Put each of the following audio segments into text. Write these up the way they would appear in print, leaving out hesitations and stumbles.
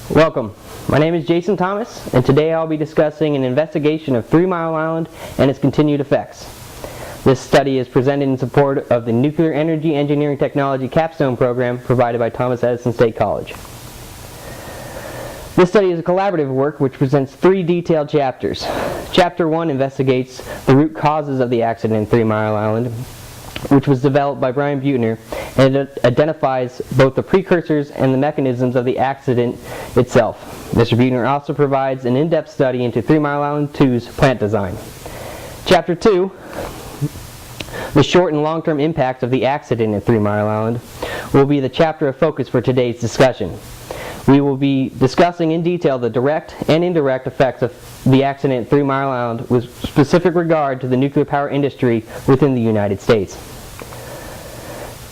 Welcome. My name is Jason Thomas, and today I'll be discussing an investigation of 3 Mile Island and its continued effects. This study is presented in support of the Nuclear Energy Engineering Technology Capstone program provided by Thomas Edison State College. This study is a collaborative work which presents 3 detailed chapters. Chapter 1 investigates the root causes of the accident in 3 Mile Island, which was developed by Brian Buettner, and it identifies both the precursors and the mechanisms of the accident itself. Mr. Buettner also provides an in-depth study into 3 Mile Island 2's plant design. Chapter 2, the short and long-term impacts of the accident at 3 Mile Island, will be the chapter of focus for today's discussion. We will be discussing in detail the direct and indirect effects of the accident at 3 Mile Island with specific regard to the nuclear power industry within the United States.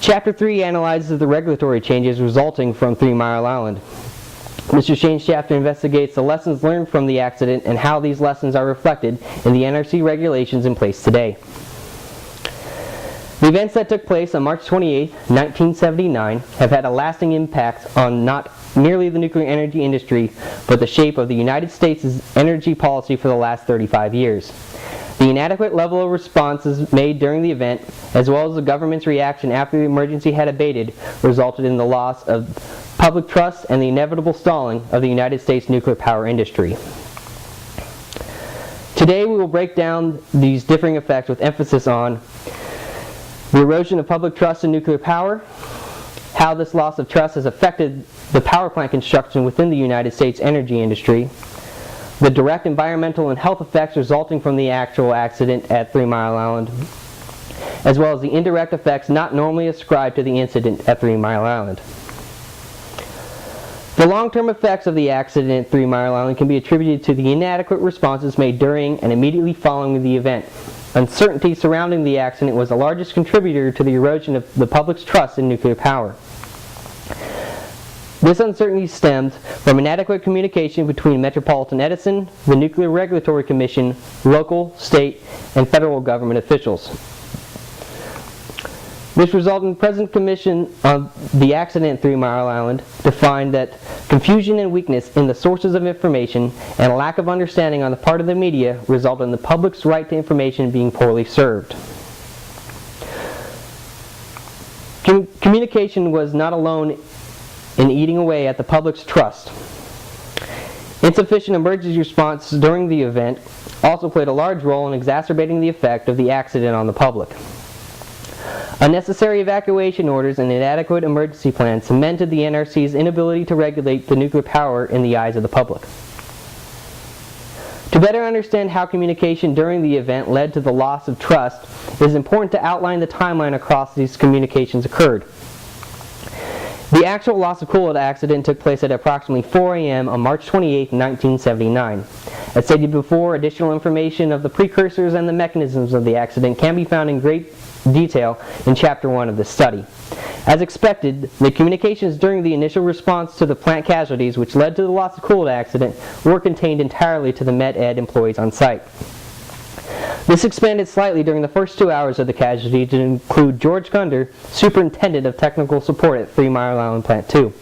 Chapter 3 analyzes the regulatory changes resulting from 3 Mile Island. Mr. Shane's chapter investigates the lessons learned from the accident and how these lessons are reflected in the NRC regulations in place today. The events that took place on March 28, 1979 have had a lasting impact on not merely the nuclear energy industry, but the shape of the United States' energy policy for the last 35 years. The inadequate level of responses made during the event, as well as the government's reaction after the emergency had abated, resulted in the loss of public trust and the inevitable stalling of the United States nuclear power industry. Today we will break down these differing effects with emphasis on the erosion of public trust in nuclear power, how this loss of trust has affected the power plant construction within the United States energy industry, the direct environmental and health effects resulting from the actual accident at 3 Mile Island, as well as the indirect effects not normally ascribed to the incident at 3 Mile Island. The long-term effects of the accident at 3 Mile Island can be attributed to the inadequate responses made during and immediately following the event. Uncertainty surrounding the accident was the largest contributor to the erosion of the public's trust in nuclear power. This uncertainty stemmed from inadequate communication between Metropolitan Edison, the Nuclear Regulatory Commission, local, state, and federal government officials. This resulted in the present commission on the accident at 3 Mile Island to find that confusion and weakness in the sources of information and a lack of understanding on the part of the media resulted in the public's right to information being poorly served. Communication was not alone in eating away at the public's trust. Insufficient emergency response during the event also played a large role in exacerbating the effect of the accident on the public. Unnecessary evacuation orders and inadequate emergency plans cemented the NRC's inability to regulate the nuclear power in the eyes of the public. To better understand how communication during the event led to the loss of trust, it is important to outline the timeline across these communications occurred. The actual loss of coolant accident took place at approximately 4 a.m. on March 28, 1979. As stated before, additional information of the precursors and the mechanisms of the accident can be found in great detail in Chapter 1 of this study. As expected, the communications during the initial response to the plant casualties which led to the loss of coolant accident were contained entirely to the Med-Ed employees on site. This expanded slightly during the first 2 hours of the casualty to include George Gunder, Superintendent of Technical Support at 3 Mile Island Plant 2.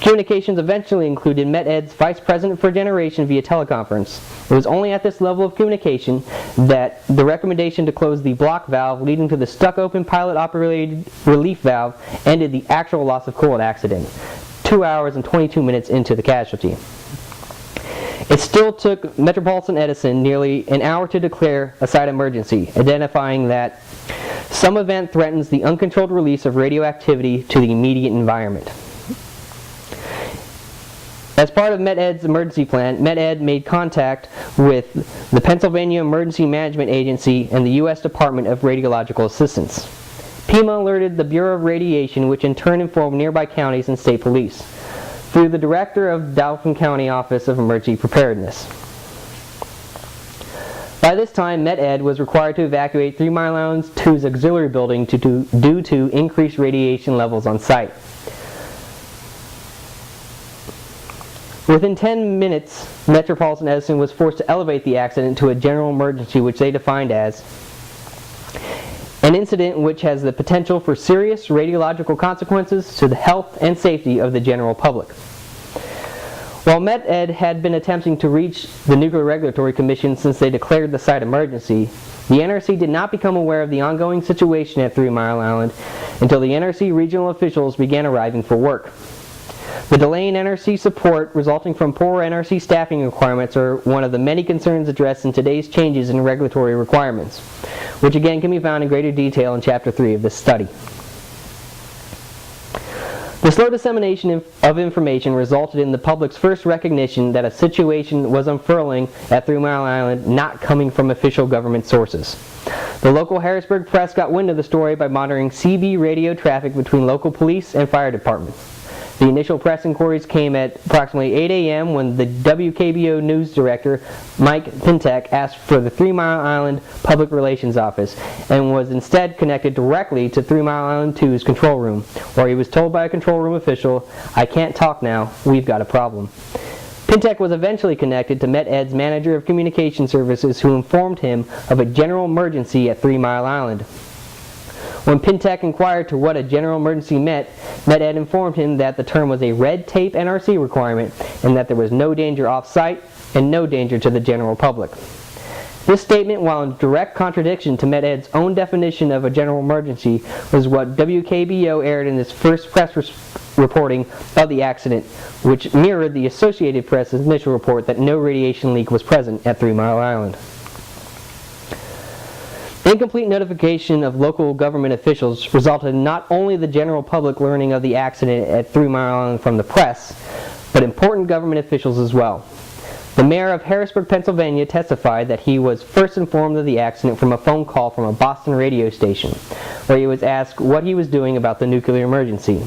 Communications eventually included Med-Ed's Vice President for Generation via teleconference. It was only at this level of communication that the recommendation to close the block valve leading to the stuck-open pilot-operated relief valve ended the actual loss of coolant accident, 2 hours and 22 minutes into the casualty. It still took Metropolitan Edison nearly an hour to declare a site emergency, identifying that some event threatens the uncontrolled release of radioactivity to the immediate environment. As part of Med-Ed's emergency plan, Med-Ed made contact with the Pennsylvania Emergency Management Agency and the U.S. Department of Radiological Assistance. PEMA alerted the Bureau of Radiation, which in turn informed nearby counties and state police, through the director of Dauphin County Office of Emergency Preparedness. By this time, Med-Ed was required to evacuate 3 Mile Island 2's auxiliary building due to increased radiation levels on site. Within 10 minutes, Metropolitan Edison was forced to elevate the accident to a general emergency, which they defined as an incident which has the potential for serious radiological consequences to the health and safety of the general public. While Met-Ed had been attempting to reach the Nuclear Regulatory Commission since they declared the site emergency, the NRC did not become aware of the ongoing situation at 3 Mile Island until the NRC regional officials began arriving for work. The delay in NRC support resulting from poor NRC staffing requirements are one of the many concerns addressed in today's changes in regulatory requirements, which again can be found in greater detail in Chapter 3 of this study. The slow dissemination of information resulted in the public's first recognition that a situation was unfurling at 3 Mile Island not coming from official government sources. The local Harrisburg press got wind of the story by monitoring CB radio traffic between local police and fire departments. The initial press inquiries came at approximately 8 a.m. when the WKBO news director, Mike Pintek, asked for the 3 Mile Island Public Relations Office and was instead connected directly to 3 Mile Island 2's control room, where he was told by a control room official, "I can't talk now, we've got a problem." Pintek was eventually connected to Met-Ed's manager of communication services, who informed him of a general emergency at 3 Mile Island. When Pintek inquired to what a general emergency meant, Met-Ed informed him that the term was a red tape NRC requirement and that there was no danger off-site and no danger to the general public. This statement, while in direct contradiction to Met-Ed's own definition of a general emergency, was what WKBO aired in its first press reporting of the accident, which mirrored the Associated Press's initial report that no radiation leak was present at 3 Mile Island. Incomplete notification of local government officials resulted in not only the general public learning of the accident at 3 Mile Island from the press, but important government officials as well. The mayor of Harrisburg, Pennsylvania testified that he was first informed of the accident from a phone call from a Boston radio station, where he was asked what he was doing about the nuclear emergency,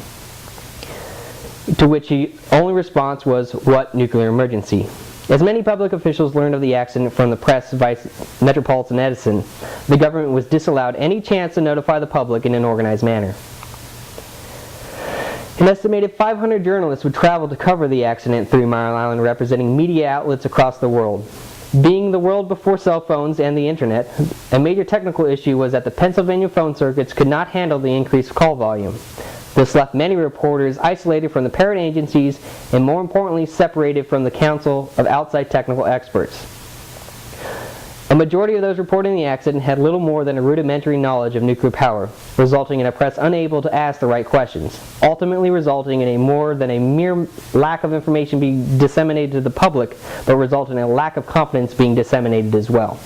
to which his only response was, "What nuclear emergency?" As many public officials learned of the accident from the press via Metropolitan Edison, the government was disallowed any chance to notify the public in an organized manner. An estimated 500 journalists would travel to cover the accident at 3 Mile Island, representing media outlets across the world. Being the world before cell phones and the internet, a major technical issue was that the Pennsylvania phone circuits could not handle the increased call volume. This left many reporters isolated from the parent agencies and, more importantly, separated from the council of outside technical experts. A majority of those reporting the accident had little more than a rudimentary knowledge of nuclear power, resulting in a press unable to ask the right questions, ultimately resulting in a more than a mere lack of information being disseminated to the public, but resulting in a lack of confidence being disseminated as well.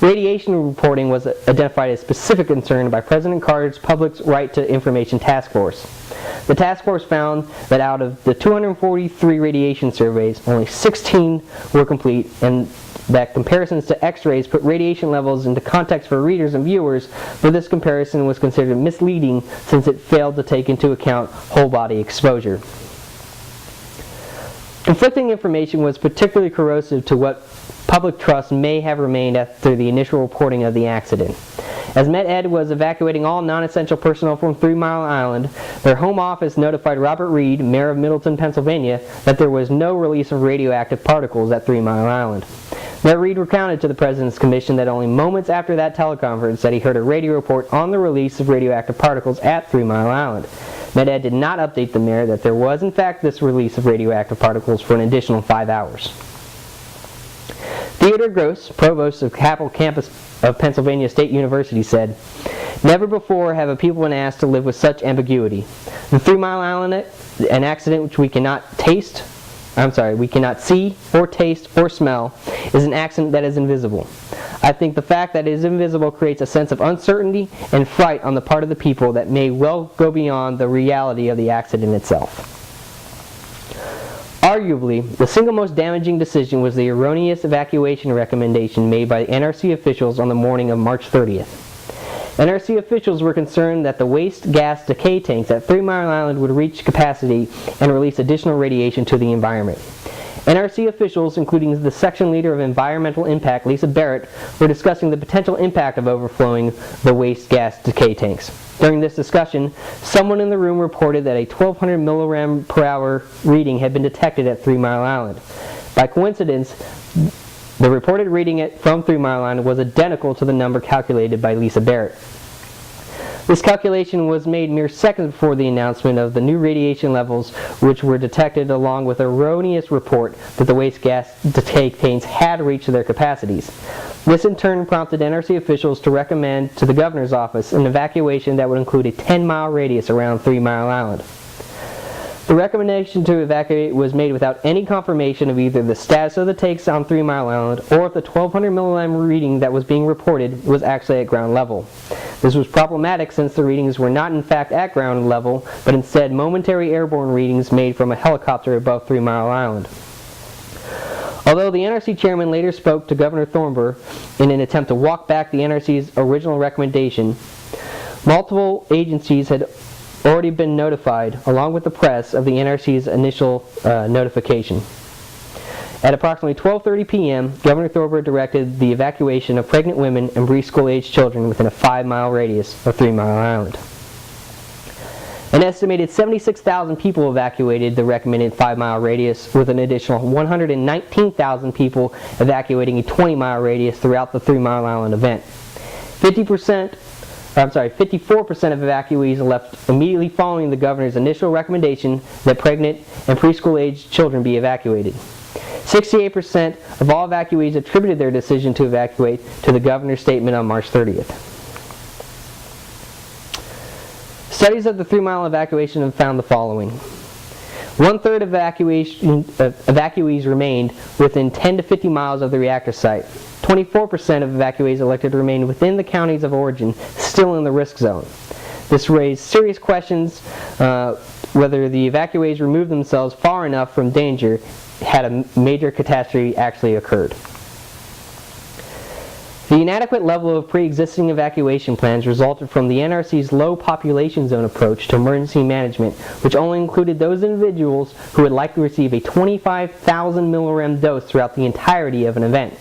Radiation reporting was identified as a specific concern by President Carter's Public Right to Information Task Force. The task force found that out of the 243 radiation surveys, only 16 were complete, and that comparisons to X-rays put radiation levels into context for readers and viewers, but this comparison was considered misleading since it failed to take into account whole-body exposure. Conflicting information was particularly corrosive to what public trust may have remained after the initial reporting of the accident. As Met-Ed was evacuating all non-essential personnel from 3 Mile Island, their home office notified Robert Reed, mayor of Middleton, Pennsylvania, that there was no release of radioactive particles at 3 Mile Island. Mayor Reed recounted to the President's Commission that only moments after that teleconference that he heard a radio report on the release of radioactive particles at 3 Mile Island. Met-Ed did not update the mayor that there was in fact this release of radioactive particles for an additional 5 hours. Theodore Gross, provost of Capitol Campus of Pennsylvania State University, said, "Never before have a people been asked to live with such ambiguity. The 3 Mile Island, an accident which we cannot see or taste or smell, is an accident that is invisible. I think the fact that it is invisible creates a sense of uncertainty and fright on the part of the people that may well go beyond the reality of the accident itself." Arguably, the single most damaging decision was the erroneous evacuation recommendation made by NRC officials on the morning of March 30th. NRC officials were concerned that the waste gas decay tanks at 3 Mile Island would reach capacity and release additional radiation to the environment. NRC officials, including the section leader of environmental impact, Lisa Barrett, were discussing the potential impact of overflowing the waste gas decay tanks. During this discussion, someone in the room reported that a 1,200 milligram per hour reading had been detected at 3 Mile Island. By coincidence, the reported reading from 3 Mile Island was identical to the number calculated by Lisa Barrett. This calculation was made mere seconds before the announcement of the new radiation levels, which were detected along with an erroneous report that the waste gas decay tanks had reached their capacities. This in turn prompted NRC officials to recommend to the governor's office an evacuation that would include a 10-mile radius around 3 Mile Island. The recommendation to evacuate was made without any confirmation of either the status of the tanks on 3 Mile Island or if the 1200 millilem reading that was being reported was actually at ground level. This was problematic since the readings were not in fact at ground level, but instead momentary airborne readings made from a helicopter above 3 Mile Island. Although the NRC chairman later spoke to Governor Thornburgh in an attempt to walk back the NRC's original recommendation, multiple agencies had already been notified, along with the press, of the NRC's initial notification. At approximately 12:30 p.m., Governor Thornburgh directed the evacuation of pregnant women and preschool-aged children within a 5-mile radius of 3 Mile Island. An estimated 76,000 people evacuated the recommended 5-mile radius, with an additional 119,000 people evacuating a 20-mile radius throughout the 3 Mile Island event. 54% of evacuees left immediately following the governor's initial recommendation that pregnant and preschool-aged children be evacuated. 68% of all evacuees attributed their decision to evacuate to the governor's statement on March 30th. Studies of the 3 Mile evacuation have found the following. 1/3 of evacuees remained within 10 to 50 miles of the reactor site. 24% of evacuees elected to remain within the counties of origin, still in the risk zone. This raised serious questions whether the evacuees removed themselves far enough from danger had a major catastrophe actually occurred. The inadequate level of pre-existing evacuation plans resulted from the NRC's low population zone approach to emergency management, which only included those individuals who would likely receive a 25,000 millirem dose throughout the entirety of an event.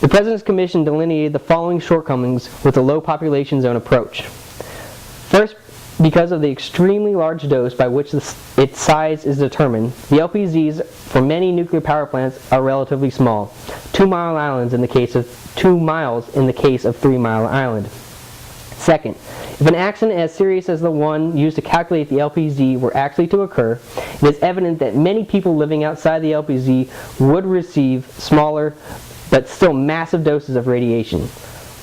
The President's Commission delineated the following shortcomings with the low population zone approach. First, because of the extremely large dose by which its size is determined, the LPZs for many nuclear power plants are relatively small, 2 Mile Islands in the case of 2 miles in the case of 3 Mile Island. Second, if an accident as serious as the one used to calculate the LPZ were actually to occur, it is evident that many people living outside the LPZ would receive smaller but still massive doses of radiation.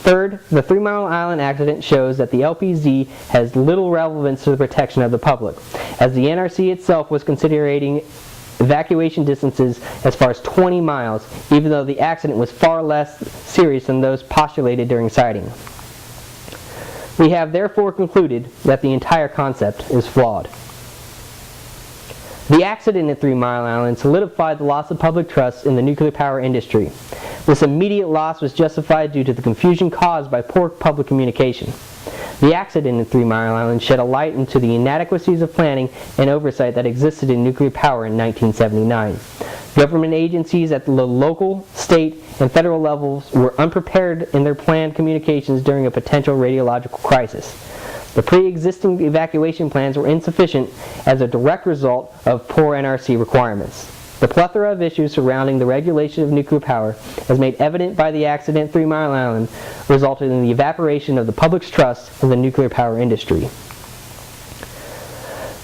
Third, the 3 Mile Island accident shows that the LPZ has little relevance to the protection of the public, as the NRC itself was considering evacuation distances as far as 20 miles, even though the accident was far less serious than those postulated during sighting. We have therefore concluded that the entire concept is flawed. The accident at 3 Mile Island solidified the loss of public trust in the nuclear power industry. This immediate loss was justified due to the confusion caused by poor public communication. The accident at 3 Mile Island shed a light into the inadequacies of planning and oversight that existed in nuclear power in 1979. Government agencies at the local, state, and federal levels were unprepared in their planned communications during a potential radiological crisis. The pre-existing evacuation plans were insufficient as a direct result of poor NRC requirements. The plethora of issues surrounding the regulation of nuclear power, as made evident by the accident at 3 Mile Island, resulted in the evaporation of the public's trust in the nuclear power industry.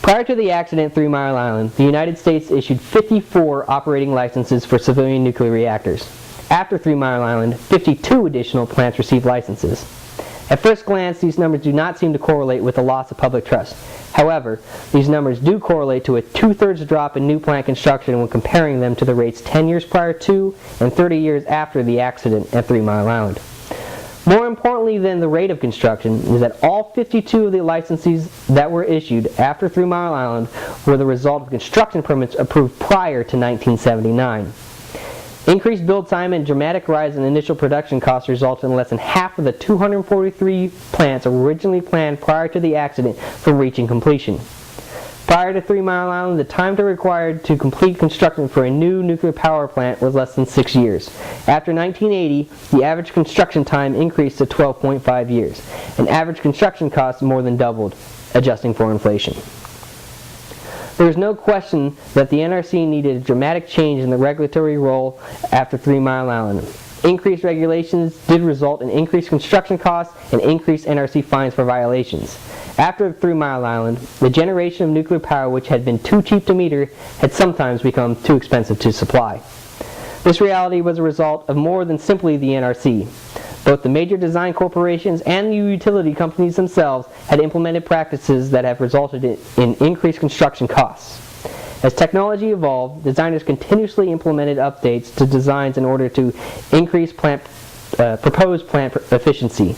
Prior to the accident at 3 Mile Island, the United States issued 54 operating licenses for civilian nuclear reactors. After 3 Mile Island, 52 additional plants received licenses. At first glance, these numbers do not seem to correlate with the loss of public trust. However, these numbers do correlate to a 2/3 drop in new plant construction when comparing them to the rates 10 years prior to and 30 years after the accident at 3 Mile Island. More importantly than the rate of construction is that all 52 of the licenses that were issued after 3 Mile Island were the result of construction permits approved prior to 1979. Increased build time and dramatic rise in initial production costs resulted in less than half of the 243 plants originally planned prior to the accident from reaching completion. Prior to 3 Mile Island, the time required to complete construction for a new nuclear power plant was less than 6 years. After 1980, the average construction time increased to 12.5 years, and average construction costs more than doubled, adjusting for inflation. There is no question that the NRC needed a dramatic change in the regulatory role after 3 Mile Island. Increased regulations did result in increased construction costs and increased NRC fines for violations. After 3 Mile Island, the generation of nuclear power which had been too cheap to meter had sometimes become too expensive to supply. This reality was a result of more than simply the NRC. Both the major design corporations and the utility companies themselves had implemented practices that have resulted in increased construction costs. As technology evolved, designers continuously implemented updates to designs in order to increase proposed plant efficiency.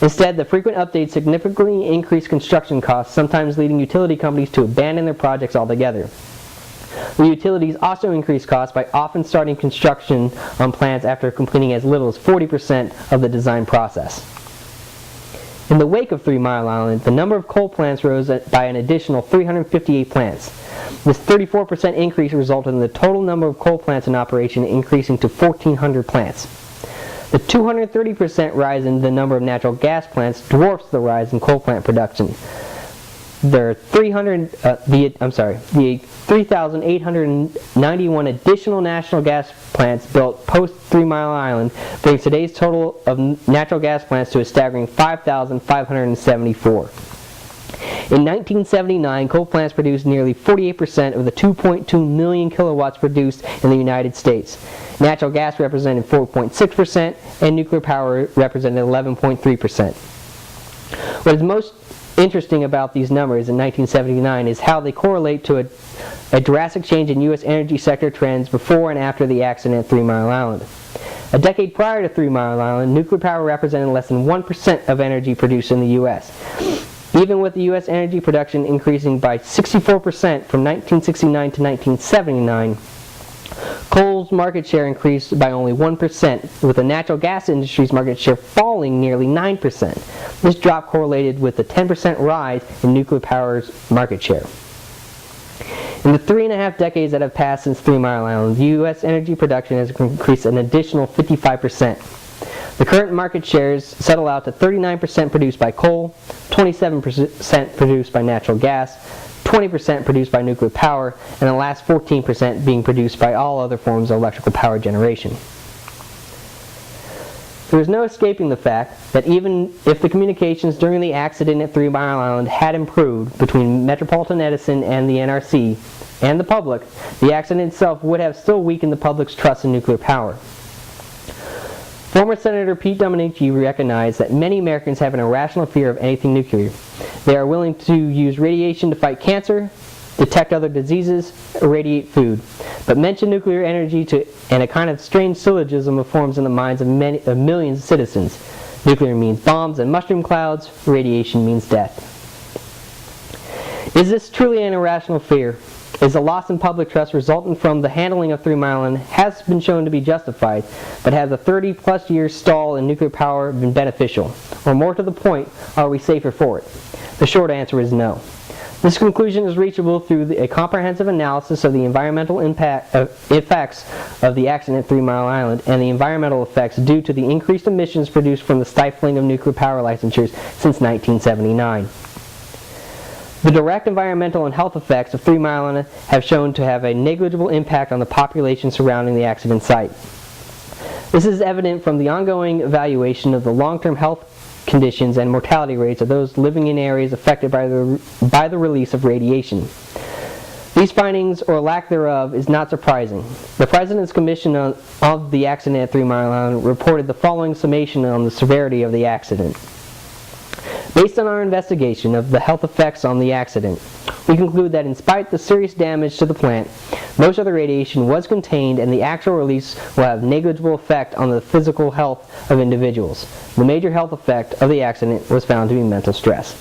Instead, the frequent updates significantly increased construction costs, sometimes leading utility companies to abandon their projects altogether. The utilities also increased costs by often starting construction on plants after completing as little as 40% of the design process. In the wake of 3 Mile Island, the number of coal plants rose by an additional 358 plants. This 34% increase resulted in the total number of coal plants in operation increasing to 1,400 plants. The 230% rise in the number of natural gas plants dwarfs the rise in coal plant production. The 3,891 additional natural gas plants built post 3 Mile Island brings today's total of natural gas plants to a staggering 5,574. In 1979, coal plants produced nearly 48% of the 2.2 million kilowatts produced in the United States. Natural gas represented 4.6%, and nuclear power represented 11.3%. What is most interesting about these numbers in 1979 is how they correlate to a drastic change in U.S. energy sector trends before and after the accident at 3 Mile Island. A decade prior to 3 Mile Island, nuclear power represented less than 1% of energy produced in the U.S. Even with the U.S. energy production increasing by 64% from 1969 to 1979, coal's market share increased by only 1%, with the natural gas industry's market share falling nearly 9%. This drop correlated with the 10% rise in nuclear power's market share. In the 3.5 decades that have passed since 3 Mile Island, the U.S. energy production has increased an additional 55%. The current market shares settle out to 39% produced by coal, 27% produced by natural gas, 20% produced by nuclear power, and the last 14% being produced by all other forms of electrical power generation. There is no escaping the fact that even if the communications during the accident at 3 Mile Island had improved between Metropolitan Edison and the NRC and the public, the accident itself would have still weakened the public's trust in nuclear power. Former Senator Pete Domenici recognized that many Americans have an irrational fear of anything nuclear. They are willing to use radiation to fight cancer, detect other diseases, irradiate food. But mention nuclear energy and a kind of strange syllogism forms in the minds of millions of citizens. Nuclear means bombs and mushroom clouds, radiation means death. Is this truly an irrational fear? Is the loss in public trust resultant from the handling of 3 Mile Island has been shown to be justified, but has a 30-plus year stall in nuclear power been beneficial? Or more to the point, are we safer for it? The short answer is no. This conclusion is reachable through a comprehensive analysis of the environmental effects of the accident at 3 Mile Island and the environmental effects due to the increased emissions produced from the stifling of nuclear power licensures since 1979. The direct environmental and health effects of 3 Mile Island have shown to have a negligible impact on the population surrounding the accident site. This is evident from the ongoing evaluation of the long-term health conditions and mortality rates of those living in areas affected by the release of radiation. These findings, or lack thereof, is not surprising. The President's Commission of the accident at 3 Mile Island reported the following summation on the severity of the accident. Based on our investigation of the health effects on the accident, we conclude that in spite of the serious damage to the plant, most of the radiation was contained and the actual release will have negligible effect on the physical health of individuals. The major health effect of the accident was found to be mental stress.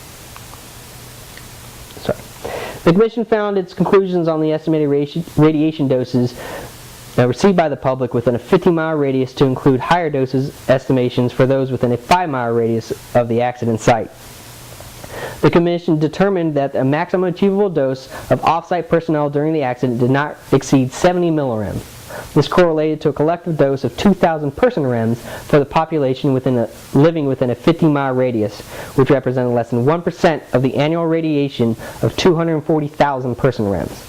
The Commission found its conclusions on the estimated radiation doses received by the public within a 50-mile radius to include higher doses estimations for those within a 5-mile radius of the accident site. The Commission determined that a maximum achievable dose of off-site personnel during the accident did not exceed 70 millirems. This correlated to a collective dose of 2,000 person rems for the population living within a 50-mile radius, which represented less than 1% of the annual radiation of 240,000 person rems.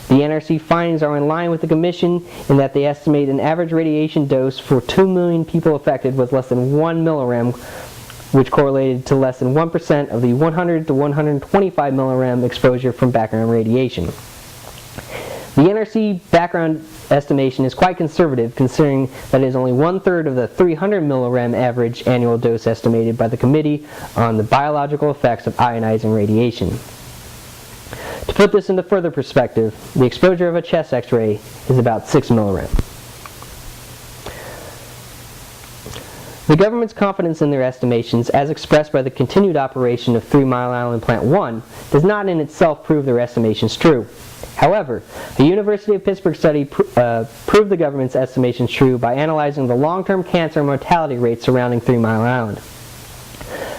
The NRC findings are in line with the Commission in that they estimate an average radiation dose for 2 million people affected was less than 1 millirem, which correlated to less than 1% of the 100 to 125 millirem exposure from background radiation. The NRC background estimation is quite conservative, considering that it is only 1/3 of the 300 millirem average annual dose estimated by the Committee on the Biological Effects of Ionizing Radiation. To put this into further perspective, the exposure of a chest X-ray is about 6 millirem. The government's confidence in their estimations, as expressed by the continued operation of 3 Mile Island Plant 1, does not in itself prove their estimations true. However, a University of Pittsburgh study proved the government's estimations true by analyzing the long-term cancer mortality rates surrounding 3 Mile Island.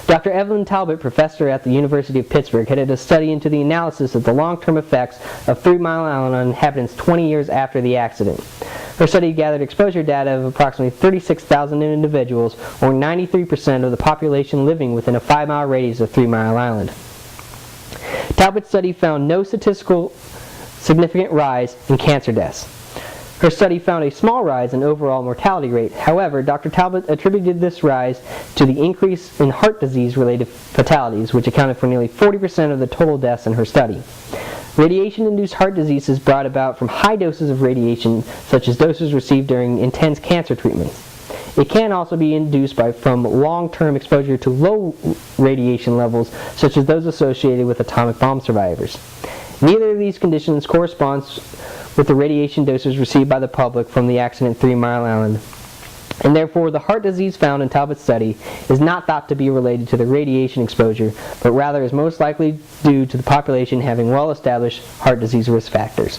Dr. Evelyn Talbot, professor at the University of Pittsburgh, headed a study into the analysis of the long-term effects of 3 Mile Island on inhabitants 20 years after the accident. Her study gathered exposure data of approximately 36,000 individuals, or 93% of the population living within a 5-mile radius of 3 Mile Island. Talbot's study found no statistical significant rise in cancer deaths. Her study found a small rise in overall mortality rate. However, Dr. Talbot attributed this rise to the increase in heart disease-related fatalities, which accounted for nearly 40% of the total deaths in her study. Radiation-induced heart disease is brought about from high doses of radiation, such as doses received during intense cancer treatments. It can also be induced from long-term exposure to low radiation levels, such as those associated with atomic bomb survivors. Neither of these conditions corresponds with the radiation doses received by the public from the accident 3 Mile Island, and therefore the heart disease found in Talbot's study is not thought to be related to the radiation exposure, but rather is most likely due to the population having well-established heart disease risk factors.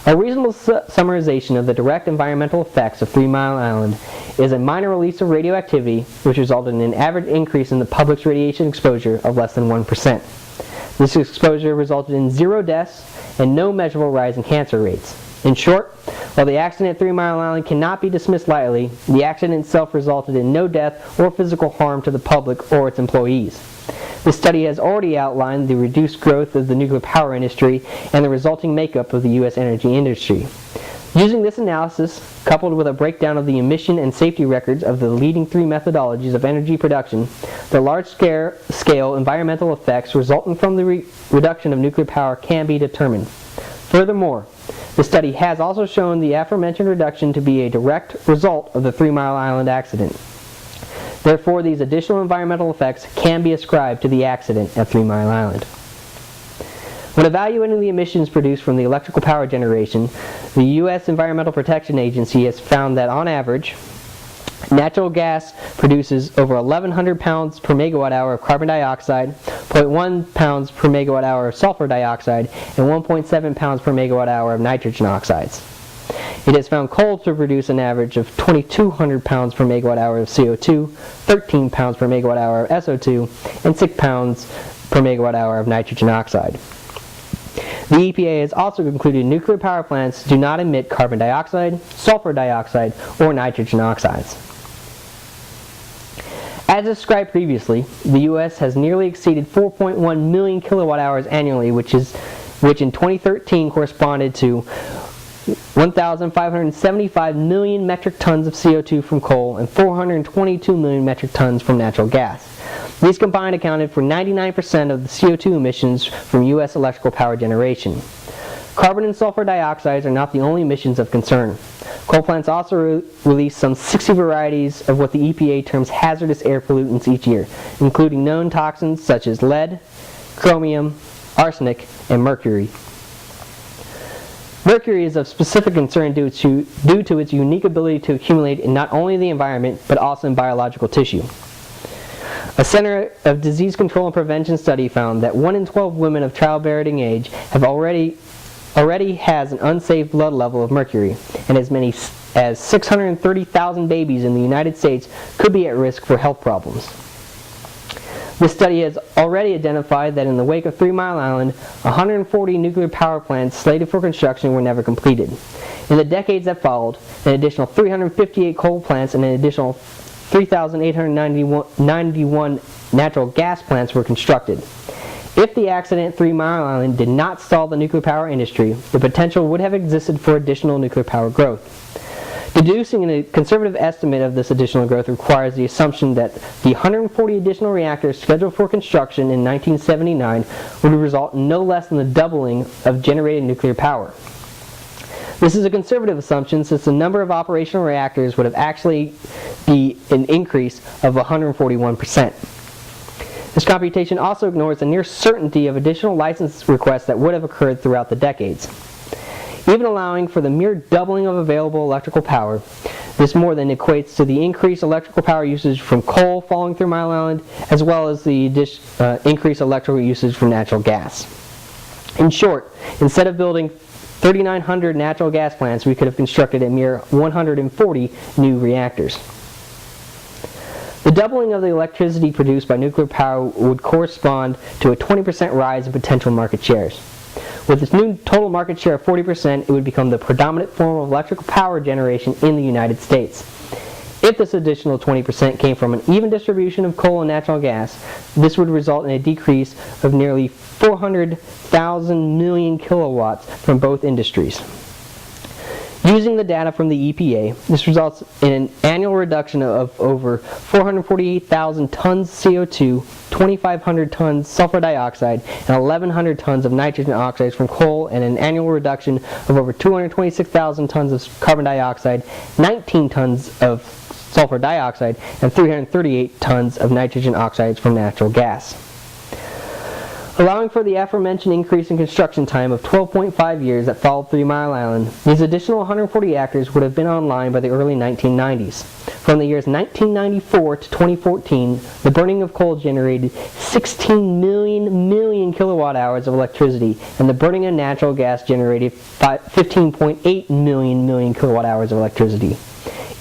A reasonable summarization of the direct environmental effects of 3 Mile Island is a minor release of radioactivity, which resulted in an average increase in the public's radiation exposure of less than 1%. This exposure resulted in 0 deaths and no measurable rise in cancer rates. In short, while the accident at 3 Mile Island cannot be dismissed lightly, the accident itself resulted in no death or physical harm to the public or its employees. This study has already outlined the reduced growth of the nuclear power industry and the resulting makeup of the U.S. energy industry. Using this analysis, coupled with a breakdown of the emission and safety records of the leading 3 methodologies of energy production, the large-scale environmental effects resulting from the reduction of nuclear power can be determined. Furthermore, the study has also shown the aforementioned reduction to be a direct result of the 3 Mile Island accident. Therefore, these additional environmental effects can be ascribed to the accident at 3 Mile Island. When evaluating the emissions produced from the electrical power generation, the U.S. Environmental Protection Agency has found that on average, natural gas produces over 1,100 pounds per megawatt hour of carbon dioxide, 0.1 pounds per megawatt hour of sulfur dioxide, and 1.7 pounds per megawatt hour of nitrogen oxides. It has found coal to produce an average of 2,200 pounds per megawatt hour of CO2, 13 pounds per megawatt hour of SO2, and 6 pounds per megawatt hour of nitrogen oxide. The EPA has also concluded nuclear power plants do not emit carbon dioxide, sulfur dioxide, or nitrogen oxides. As described previously, the U.S. has nearly exceeded 4.1 million kilowatt hours annually, which in 2013 corresponded to 1,575 million metric tons of CO2 from coal and 422 million metric tons from natural gas. These combined accounted for 99% of the CO2 emissions from U.S. electrical power generation. Carbon and sulfur dioxides are not the only emissions of concern. Coal plants also release some 60 varieties of what the EPA terms hazardous air pollutants each year, including known toxins such as lead, chromium, arsenic, and mercury. Mercury is of specific concern due to its unique ability to accumulate in not only the environment, but also in biological tissue. A Center of Disease Control and Prevention study found that 1 in 12 women of childbearing age have already has an unsafe blood level of mercury, and as many as 630,000 babies in the United States could be at risk for health problems. This study has already identified that in the wake of 3 Mile Island, 140 nuclear power plants slated for construction were never completed. In the decades that followed, an additional 358 coal plants and an additional 3,891 natural gas plants were constructed. If the accident at 3 Mile Island did not stall the nuclear power industry, the potential would have existed for additional nuclear power growth. Deducing a conservative estimate of this additional growth requires the assumption that the 140 additional reactors scheduled for construction in 1979 would result in no less than the doubling of generated nuclear power. This is a conservative assumption since the number of operational reactors would have actually be an increase of 141%. This computation also ignores the near certainty of additional license requests that would have occurred throughout the decades. Even allowing for the mere doubling of available electrical power, this more than equates to the increased electrical power usage from coal falling through Mile Island, as well as the increased electrical usage from natural gas. In short, instead of building 3,900 natural gas plants, we could have constructed a mere 140 new reactors. The doubling of the electricity produced by nuclear power would correspond to a 20% rise in potential market shares. With its new total market share of 40%, it would become the predominant form of electrical power generation in the United States. If this additional 20% came from an even distribution of coal and natural gas, this would result in a decrease of nearly 400,000 million kilowatts from both industries. Using the data from the EPA, this results in an annual reduction of over 448,000 tons CO2, 2,500 tons sulfur dioxide, and 1,100 tons of nitrogen oxides from coal, and an annual reduction of over 226,000 tons of carbon dioxide, 19 tons of sulfur dioxide, and 338 tons of nitrogen oxides from natural gas. Allowing for the aforementioned increase in construction time of 12.5 years that followed 3 Mile Island, these additional 140 reactors would have been online by the early 1990s. From the years 1994 to 2014, the burning of coal generated 16 million kilowatt hours of electricity, and the burning of natural gas generated 15.8 million kilowatt hours of electricity.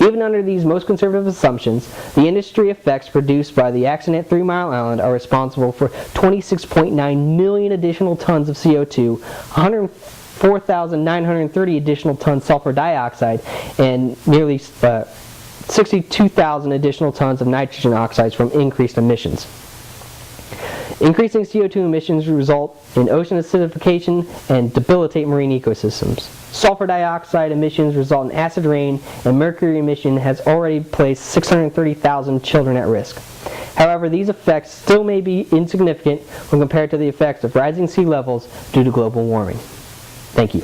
Even under these most conservative assumptions, the industry effects produced by the accident at 3 Mile Island are responsible for 26.9 million additional tons of CO2, 104,930 additional tons sulfur dioxide, and nearly 62,000 additional tons of nitrogen oxides from increased emissions. Increasing CO2 emissions result in ocean acidification and debilitate marine ecosystems. Sulfur dioxide emissions result in acid rain, and mercury emission has already placed 630,000 children at risk. However, these effects still may be insignificant when compared to the effects of rising sea levels due to global warming. Thank you.